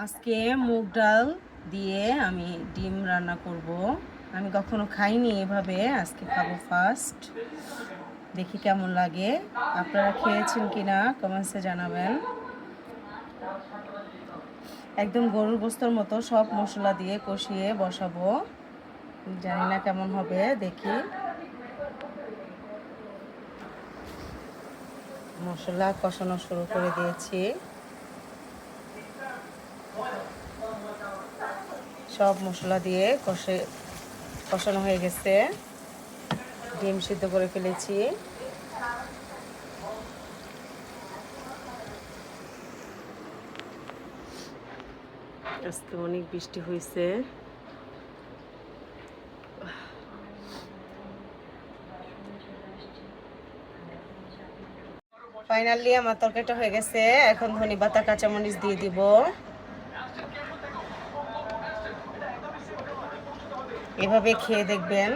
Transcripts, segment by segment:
আজকে মুগ ডাল দিয়ে আমি ডিম রান্না করব। আমি কখনো খাইনি এভাবে, আজকে খাবো ফার্স্ট। দেখি কেমন লাগে। আপনারা খেয়েছেন কিনা কমেন্টসে জানাবেন। একদম গরুর গোশতের মতো সব মশলা দিয়ে কষিয়ে বসাবো। জানি না কেমন হবে, দেখি। মশলা কষানো শুরু করে দিয়েছি। সব মশলা দিয়ে কষানো হয়ে গেছে। ডিম সিদ্ধ করে ফেলেছি। আজকে অনেক বৃষ্টি হয়েছে। ফাইনালি আমার তরকারিটা হয়ে গেছে। এখন ধনেপাতা কাঁচামরিচ দিয়ে দিব। এভাবে খেয়ে দেখবেন,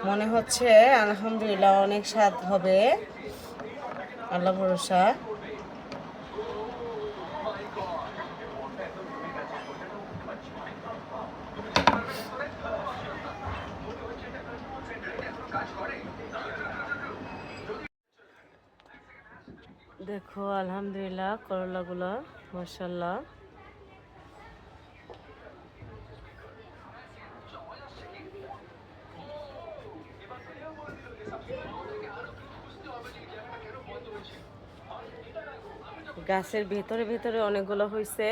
মনে হচ্ছে আলহামদুলিল্লাহ অনেক স্বাদ হবে। আল্লাহ ভরসা। দেখো আলহামদুলিল্লাহ করলাগুলো মাশাআল্লাহ। গাছের ভেতরে ভেতরে অনেকগুলো হয়েছে।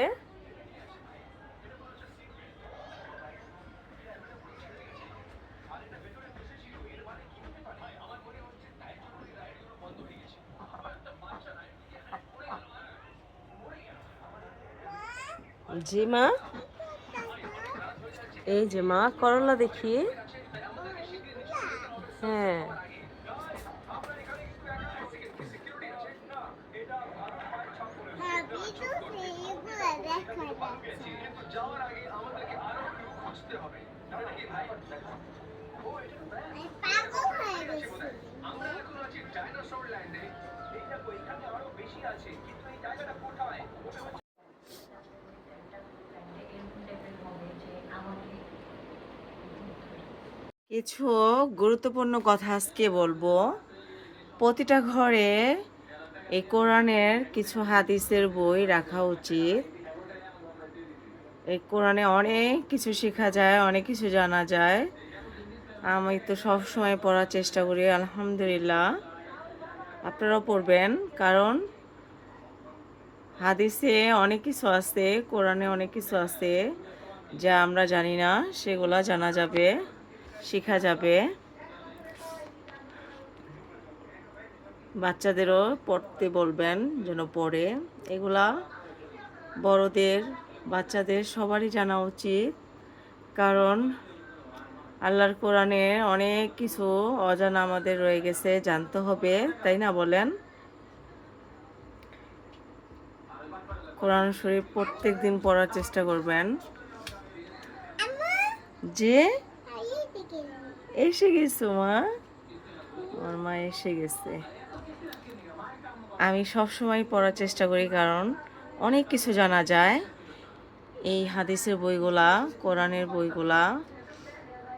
জি মা, এই যে মা করলা দেখি। হ্যাঁ, কিছু গুরুত্বপূর্ণ কথা আজকে বলবো। প্রতিটা ঘরে এই কোরআনের কিছু হাদিসের বই রাখা উচিত। এই কোরআনে অনেক কিছু শেখা যায়, অনেক কিছু জানা যায়। আমি তো সব সময় পড়ার চেষ্টা করি, আলহামদুলিল্লাহ। আপনারাও পড়বেন, কারণ হাদিসে অনেক কিছু আছে, কোরআনে অনেক কিছু আছে যা আমরা জানি না, সেগুলা জানা যাবে, শেখা যাবে। বাচ্চাদেরও পড়তে বলবেন, যেন পড়ে। এগুলা বড়দের, বাচ্চাদের সবারই জানা উচিত, কারণ আল্লাহর কোরআনে অনেক কিছু অজানা আমাদের রয়ে গেছে, জানতে হবে, তাই না বলেন? কোরআন শরীফ প্রত্যেক দিন পড়ার চেষ্টা করবেন। যে এসে গেছো মা, আমার মা এসে গেছে। আমি সব সময় পড়ার চেষ্টা করি, কারণ অনেক কিছু জানা যায় এই হাদিসের বইগুলা, কোরআনের বইগুলা,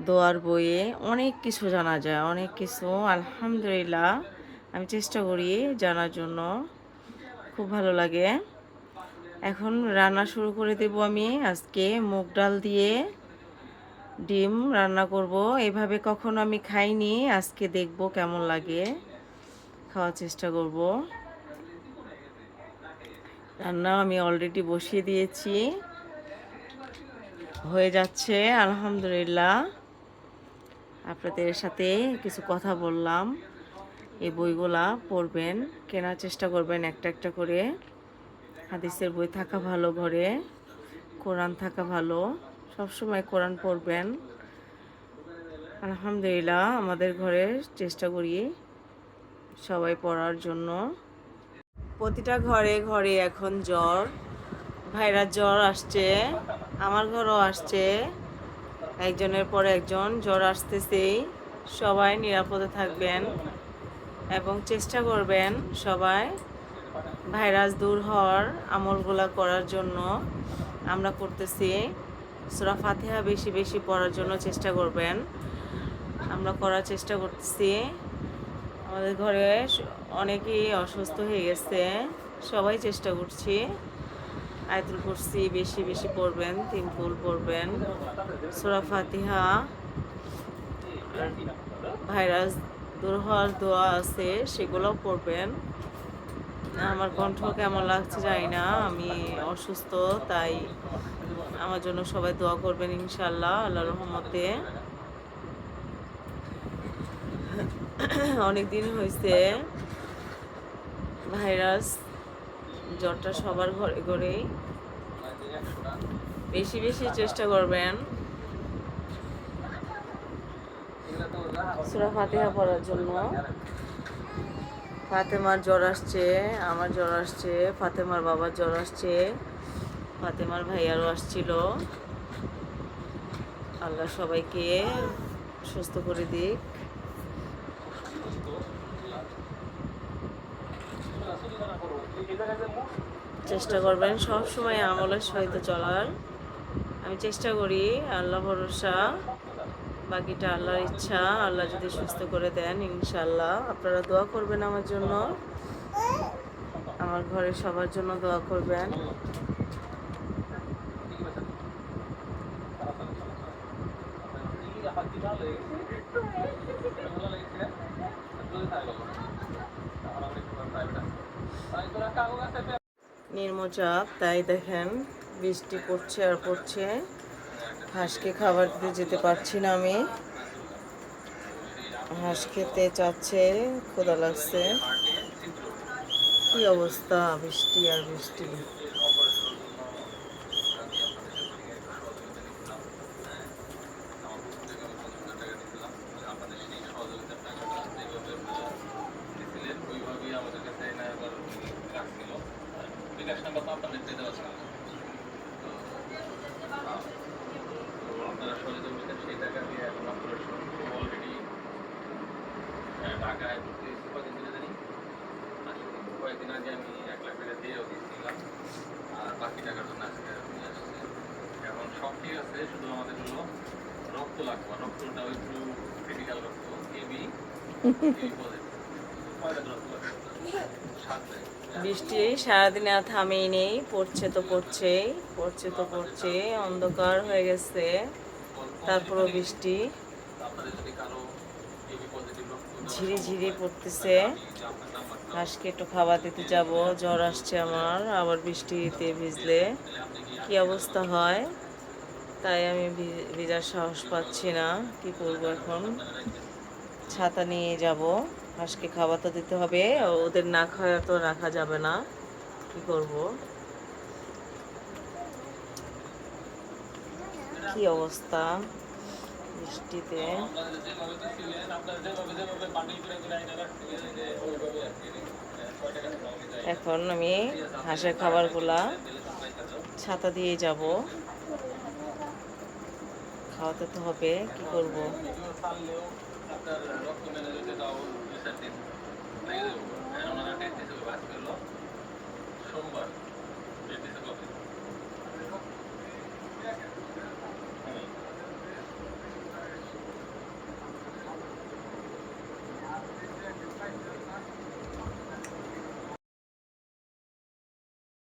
দোয়ার বইয়ে অনেক কিছু জানা যায়, অনেক কিছু। আলহামদুলিল্লাহ আমি চেষ্টা করি জানার জন্য, খুব ভালো লাগে। এখন রান্না শুরু করে দেব। আমি আজকে মুগ ডাল দিয়ে ডিম রান্না করব। এভাবে কখনো আমি খাইনি, আজকে দেখব কেমন লাগে, খাওয়ার চেষ্টা করব। রান্না আমি অলরেডি বসিয়ে দিয়েছি, হয়ে যাচ্ছে আলহামদুলিল্লাহ। আপনাদের সাথে কিছু কথা বললাম। এই বইগুলা পড়বেন, কেনার চেষ্টা করবেন একটা একটা করে। হাদিসের বই থাকা ভালো ঘরে, কোরআন থাকা ভালো। সবসময় কোরআন পড়বেন। আলহামদুলিল্লাহ আমাদের ঘরে চেষ্টা করি সবাই পড়ার জন্য। প্রতিটা ঘরে ঘরে এখন জ্বর, ভাইরাস জ্বর আসছে, আমার ঘরেও আসছে, একজনের পর একজন জ্বর আসতেছেই। সবাই নিরাপদে থাকবেন এবং চেষ্টা করবেন সবাই ভাইরাস দূর হওয়ার আমলগুলা করার জন্য আমরা করতেছি। সূরা ফাতিহা বেশি বেশি পড়ার জন্য চেষ্টা করবেন। আমরা করার চেষ্টা করতেছি। আমাদের ঘরে অনেকেই অসুস্থ হয়ে গেছে, সবাই চেষ্টা করছি। আয়াতুল কুরসি বেশি বেশি পড়বেন, 3 কুল পড়বেন, সূরা ফাতিহা। আর ভাইরাস দূর হওয়ার দোয়া আছে, সেগুলোও পড়বেন। আমার কণ্ঠ কেমন লাগছে জানি না, আমি অসুস্থ, তাই আমার জন্য সবাই দোয়া করবেন ইনশাল্লাহ, আল্লাহর রহমতে। অনেক দিন হয়েছে ভাইরাস, জ্বরটা সবার ঘরে ঘরেই। বেশি বেশি চেষ্টা করবেন সূরা ফাতিহা পড়ার জন্য। ফাতেমার জ্বর আসছে, আমার জ্বর আসছে, ফাতেমার বাবার জ্বর আসছে, ফাতেমার ভাইয়ারও আসছিল। আল্লাহ সবাইকে সুস্থ করে দিক। চেষ্টা করবেন সব সময় আমলের সহিত চলার। আমি চেষ্টা করি, আল্লাহ ভরসা, বাকিটা আল্লাহর ইচ্ছা। আল্লাহ যদি সুস্থ করে দেন ইনশাল্লাহ। আপনারা দোয়া করবেন আমার জন্য, আমার ঘরের সবার জন্য দোয়া করবেন। নির্মচাপ, তাই দেখেন বৃষ্টি পড়ছে আর পড়ছে। হাঁসকে খাবার দিতে যেতে পারছি না আমি, হাঁস খেতে চাচ্ছে, ক্ষুধা লাগছে। কি অবস্থা, বৃষ্টি আর বৃষ্টি। ঢাকায় কদিন ধরে জানি কয়েকদিন আগে আমি 1 লাখ টাকা দিয়েও দিয়েছিলাম, আর বাকি টাকার জন্য আজকে নিয়ে আসছে। এখন সব ঠিক আছে, শুধু আমাদের হলো রক্ত লাগবে। রক্তটা একটু ক্রিটিক্যাল রক্ত, এবি পজিটিভ। কয়টা রক্ত লাগবে? 7 ব্যাগ। বৃষ্টি সারাদিনে আর থামেই নেই, পড়ছে তো পড়ছেই, পড়ছে তো পড়ছে, অন্ধকার হয়ে গেছে, তারপরও বৃষ্টি আপনাদের যদি কারো এবি পজিটিভ রক্ত ঝিরি ঝিরি পড়তেছে। হাঁসকে একটু খাবার দিতে যাব, জ্বর আসছে আমার, আবার বৃষ্টিতে ভিজলে কি অবস্থা হয়, তাই আমি ভিজার সাহস পাচ্ছি না। কি করব এখন, ছাতা নিয়ে যাব। হাঁসকে খাবার তো দিতে হবে, ওদের না খাওয়া তো রাখা যাবে না। কি করব, কি অবস্থা বৃষ্টিতে। এখন আমি হাঁসের খাবারগুলা ছাতা দিয়ে যাব, খাওয়াতে তো হবে, কি করব। সোমবার